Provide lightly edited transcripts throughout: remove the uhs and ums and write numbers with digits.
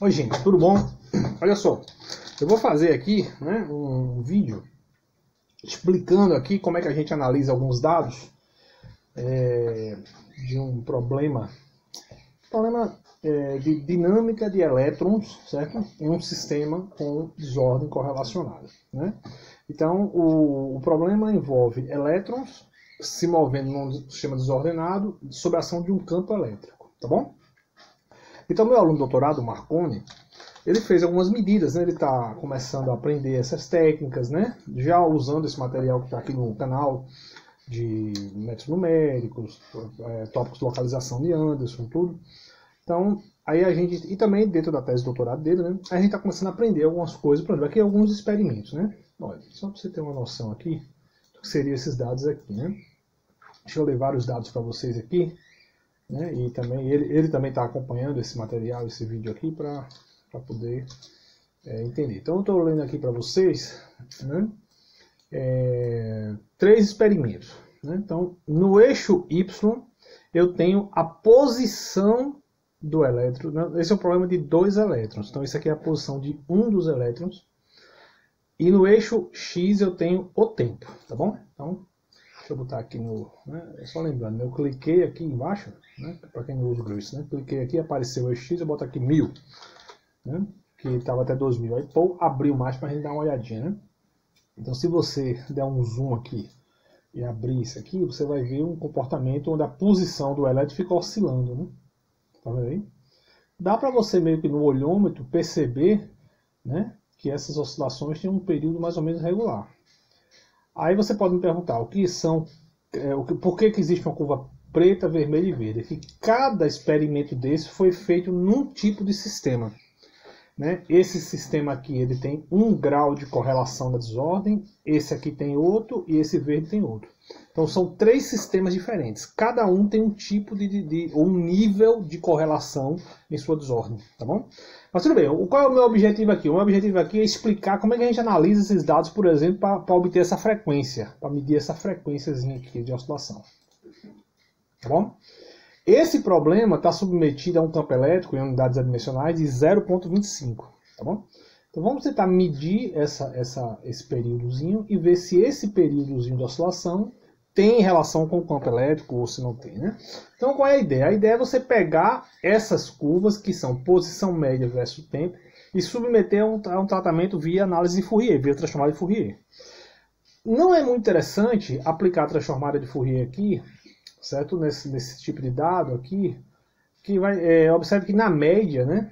Oi gente, tudo bom? Olha só, eu vou fazer aqui, né, um vídeo explicando aqui como é que a gente analisa alguns dados de um problema de dinâmica de elétrons, certo? Em um sistema com desordem correlacionada, né? Então, o problema envolve elétrons se movendo num sistema desordenado sob a ação de um campo elétrico, tá bom? Então, meu aluno doutorado, Marconi, ele fez algumas medidas, né? Ele está começando a aprender essas técnicas, né? Já usando esse material que está aqui no canal de métodos numéricos, tópicos de localização de Anderson, tudo. Então, aí a gente, e também dentro da tese de doutorado dele, né? A gente está começando a aprender algumas coisas, por exemplo, aqui alguns experimentos, né? Olha, só para você ter uma noção aqui do que seriam esses dados aqui, né? Deixa eu ler vários dados para vocês aqui, né? E também ele também está acompanhando esse material, esse vídeo aqui para poder entender. Então eu estou lendo aqui para vocês, né? 3 experimentos, né? Então no eixo Y eu tenho a posição do elétron, né? Esse é o problema de 2 elétrons, então isso aqui é a posição de um dos elétrons, e no eixo X eu tenho o tempo, tá bom? Então deixa eu botar aqui no, né? Só lembrando, né? Eu cliquei aqui embaixo, né? Para quem não usa o Grace, né? Cliquei aqui, apareceu o eixo X, eu boto aqui 1000, né? Que estava até 2000, aí pô, abriu mais para a gente dar uma olhadinha, né? Então se você der um zoom aqui e abrir isso aqui, você vai ver um comportamento onde a posição do elétron fica oscilando, né? Tá vendo aí? Dá para você meio que no olhômetro perceber, né, que essas oscilações têm um período mais ou menos regular. Aí você pode me perguntar o que são, por que existe uma curva preta, vermelha e verde? É que cada experimento desse foi feito num tipo de sistema, né? Esse sistema aqui ele tem 1 grau de correlação da desordem, esse aqui tem outro e esse verde tem outro. Então são 3 sistemas diferentes. Cada um tem um tipo ou um nível de correlação em sua desordem, tá bom? Mas tudo bem, qual é o meu objetivo aqui? O meu objetivo aqui é explicar como é que a gente analisa esses dados, por exemplo, para obter essa frequência, para medir essa frequênciazinha aqui de oscilação. Tá bom? Esse problema está submetido a um campo elétrico em unidades adimensionais de 0,25, tá bom? Então vamos tentar medir esse períodozinho e ver se esse períodozinho de oscilação tem relação com o campo elétrico ou se não tem, né? Então qual é a ideia? A ideia é você pegar essas curvas que são posição média versus tempo e submeter a um tratamento via análise de Fourier, via transformada de Fourier. Não é muito interessante aplicar a transformada de Fourier aqui, certo? Nesse tipo de dado aqui, que observe que na média, né?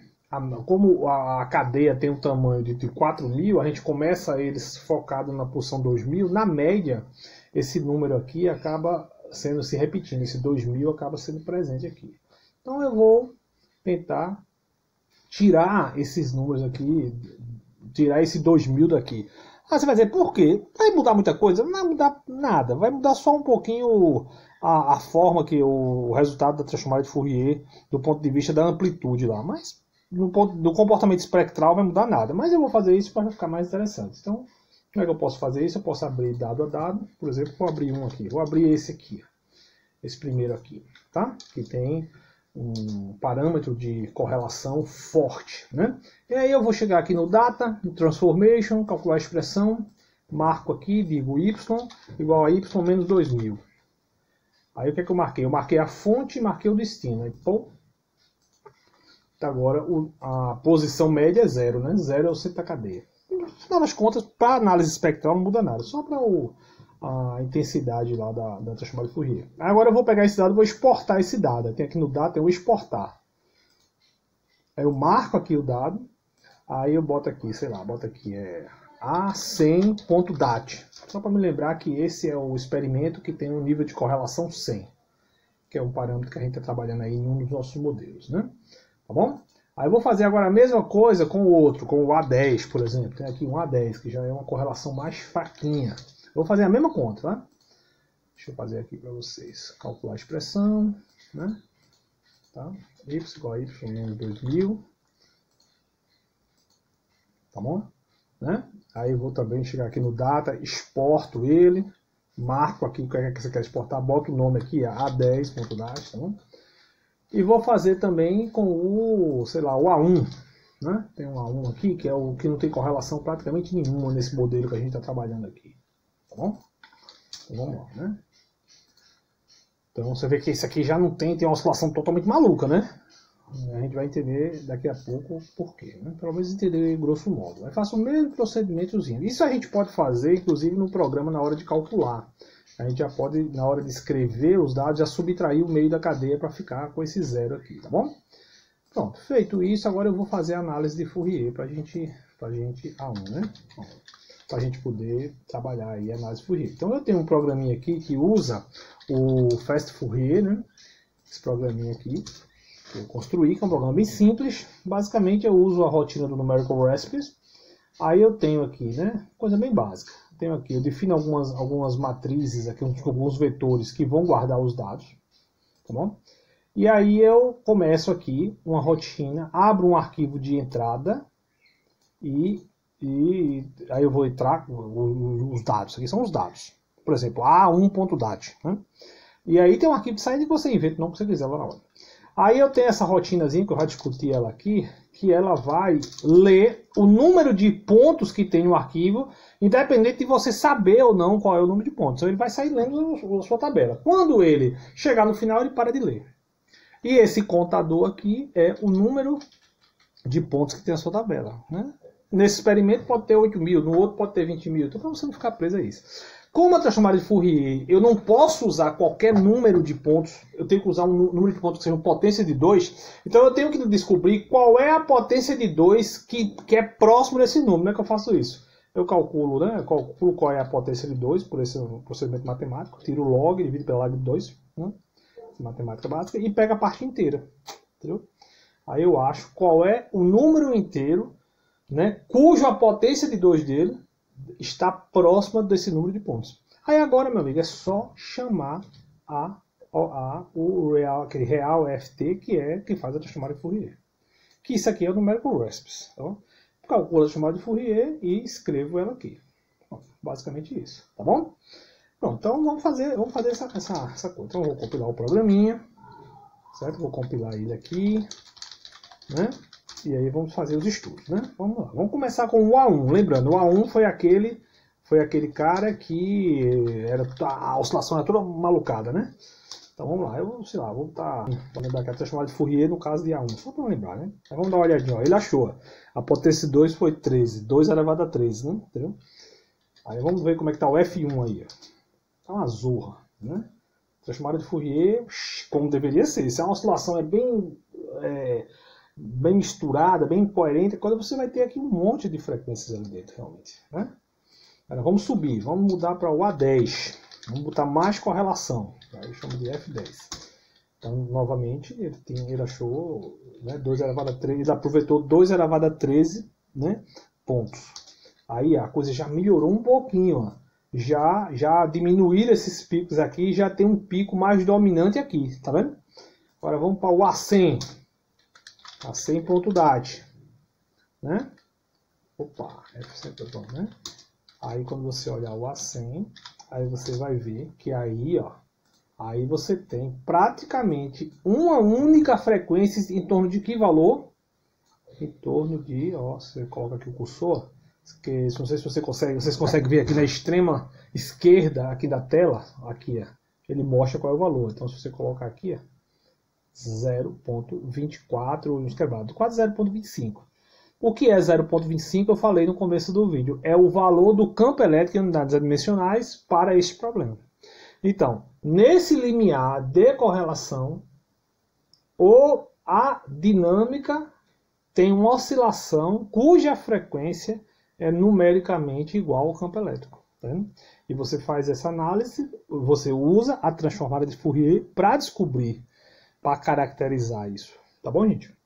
Como a cadeia tem um tamanho de 4.000, a gente começa eles focado na posição 2.000, na média, esse número aqui acaba se repetindo, esse 2.000 acaba sendo presente aqui. Então eu vou tentar tirar esses números aqui, tirar esse 2.000 daqui. Você vai dizer, por quê? Vai mudar muita coisa? Não vai mudar nada, vai mudar só um pouquinho a forma que o resultado da transformada de Fourier, do ponto de vista da amplitude lá, mas do comportamento espectral vai mudar nada, mas eu vou fazer isso para ficar mais interessante. Então, como é que eu posso fazer isso? Eu posso abrir dado a dado, por exemplo, vou abrir um aqui, vou abrir esse aqui, esse primeiro aqui, tá? Que tem um parâmetro de correlação forte, né? E aí eu vou chegar aqui no data, no transformation, calcular a expressão, marco aqui, digo y igual a y menos 2.000. Aí o que é que eu marquei? Eu marquei a fonte e marquei o destino. Aí, pô, agora a posição média é 0, né? 0 é o centro da cadeia. No final das contas, para análise espectral não muda nada, só para a intensidade lá da transformada de Fourier. Agora eu vou pegar esse dado e vou exportar esse dado. Tem aqui no dado, eu vou exportar. Aí eu marco aqui o dado, aí eu boto aqui, sei lá, boto aqui A100.dat. Só para me lembrar que esse é o experimento que tem um nível de correlação 100, que é um parâmetro que a gente está trabalhando aí em um dos nossos modelos, né? Tá bom? Aí eu vou fazer agora a mesma coisa com o outro, com o A10, por exemplo. Tem aqui um A10, que já é uma correlação mais fraquinha. Eu vou fazer a mesma conta, tá? Deixa eu fazer aqui para vocês. Calcular a expressão, né? Tá? Y igual a y menos 2.000. Tá bom? Né? Aí eu vou também chegar aqui no data, exporto ele, marco aqui o que é que você quer exportar, boto o nome aqui, A10.dat, tá bom? E vou fazer também com o, sei lá, o A1, né? Tem um A1 aqui, que é o que não tem correlação praticamente nenhuma nesse modelo que a gente está trabalhando aqui. Tá bom? Então vamos lá, né? Então você vê que esse aqui já não tem uma oscilação totalmente maluca, né? A gente vai entender daqui a pouco o porquê, né? Pelo menos entender grosso modo. Aí faço o mesmo procedimentozinho. Isso a gente pode fazer, inclusive, no programa na hora de calcular. A gente já pode, na hora de escrever os dados, já subtrair o meio da cadeia para ficar com esse zero aqui, tá bom? Pronto, feito isso, agora eu vou fazer a análise de Fourier para gente A1, né? Para a gente poder trabalhar aí a análise de Fourier. Então eu tenho um programinha aqui que usa o Fast Fourier, né? Esse programinha aqui que eu construí, que é um programa bem simples. Basicamente eu uso a rotina do Numerical Recipes. Aí eu tenho aqui, né? Coisa bem básica. Tenho aqui, eu defino algumas matrizes aqui, alguns vetores que vão guardar os dados, tá bom? E aí eu começo aqui uma rotina, abro um arquivo de entrada e aí eu vou entrar os dados. Aqui são os dados. Por exemplo, A1.dat, né? E aí tem um arquivo de saída que você inventa, não que você quiser lá na hora. Aí eu tenho essa rotinazinha, que eu já discuti ela aqui, que ela vai ler o número de pontos que tem no arquivo, independente de você saber ou não qual é o número de pontos. Então ele vai sair lendo a sua tabela. Quando ele chegar no final, ele para de ler. E esse contador aqui é o número de pontos que tem na sua tabela, né? Nesse experimento pode ter 8.000, no outro pode ter 20.000. Então para você não ficar preso a isso. Como a transformada de Fourier, eu não posso usar qualquer número de pontos, eu tenho que usar um número de pontos que seja uma potência de 2, então eu tenho que descobrir qual é a potência de 2 que é próximo desse número. Como é que eu faço isso? Eu calculo, né? Eu calculo qual é a potência de 2 por esse procedimento matemático, tiro o log, divido pela log de 2, né? Matemática básica, e pego a parte inteira. Entendeu? Aí eu acho qual é o número inteiro, né, cuja potência de 2 dele está próxima desse número de pontos. Aí agora, meu amigo, é só chamar aquele real FT, que é quem faz a transformada de Fourier. Que isso aqui é o Numerical Recipes. Então, calculo a transformada de Fourier e escrevo ela aqui. Bom, basicamente isso, tá bom? Pronto, então vamos fazer essa coisa. Então eu vou compilar o programinha, certo? Vou compilar ele aqui, né? E aí vamos fazer os estudos, né? Vamos lá. Vamos começar com o A1. Lembrando, o A1 foi aquele cara que a oscilação era toda malucada, né? Então vamos lá. Eu, sei lá, vou botar, para lembrar que a transformada de Fourier no caso de A1, só para lembrar, né? Aí vamos dar uma olhadinha, ó. Ele achou. A potência de 2 foi 13, 2 elevado a 13, né? Entendeu? Aí vamos ver como é que tá o F1 aí, ó. Tá uma zorra, né? Transformada de Fourier, como deveria ser. Se a oscilação é bem misturada, bem coerente, quando você vai ter aqui um monte de frequências ali dentro, realmente, né? Agora vamos subir, vamos mudar para o A10. Vamos botar mais correlação. Aí eu chamo de F10. Então, novamente, ele achou, né, 2 elevado a 13, ele aproveitou 2 elevado a 13, né, pontos. Aí a coisa já melhorou um pouquinho, ó. Já diminuíram esses picos aqui, já tem um pico mais dominante aqui, tá vendo? Agora vamos para o A100. A100.dat, né? Opa, F100, né? Aí quando você olhar o A100, aí você vai ver que aí, ó, aí você tem praticamente uma única frequência em torno de que valor? Em torno de, ó, você coloca aqui o cursor, que não sei se vocês conseguem ver aqui na extrema esquerda aqui da tela, aqui, ó, ele mostra qual é o valor. Então se você colocar aqui, ó, 0.24 escrevado, quase 0.25. O que é 0.25 eu falei no começo do vídeo, é o valor do campo elétrico em unidades adimensionais para este problema. Então, nesse limiar de correlação, a dinâmica tem uma oscilação cuja frequência é numericamente igual ao campo elétrico. Tá? E você faz essa análise, você usa a transformada de Fourier para descobrir, para caracterizar isso. Tá bom, gente?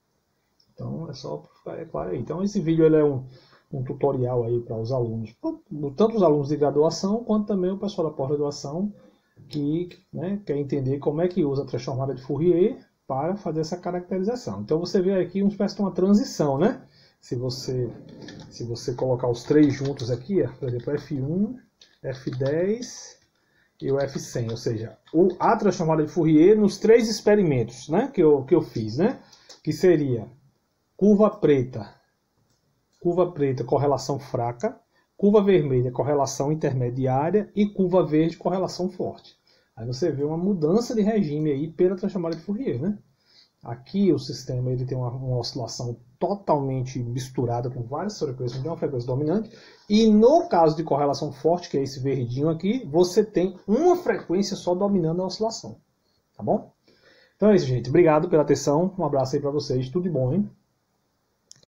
Então é só ficar claro aí. Então esse vídeo ele é um tutorial aí para os alunos, tanto os alunos de graduação quanto também o pessoal da pós-graduação que, né, quer entender como é que usa a transformada de Fourier para fazer essa caracterização. Então você vê aqui uma espécie de uma transição, né? Se você colocar os três juntos aqui, ó, por exemplo, F1, F10 e o F100, ou seja, a transformada de Fourier nos três experimentos, né, que eu fiz, né, que seria curva preta, curva preta, correlação fraca, curva vermelha, correlação intermediária e curva verde, correlação forte. Aí você vê uma mudança de regime aí pela transformada de Fourier, né? Aqui o sistema ele tem uma oscilação totalmente misturada com várias frequências de uma frequência dominante. E no caso de correlação forte, que é esse verdinho aqui, você tem uma frequência só dominando a oscilação. Tá bom? Então é isso, gente. Obrigado pela atenção. Um abraço aí para vocês. Tudo de bom, hein?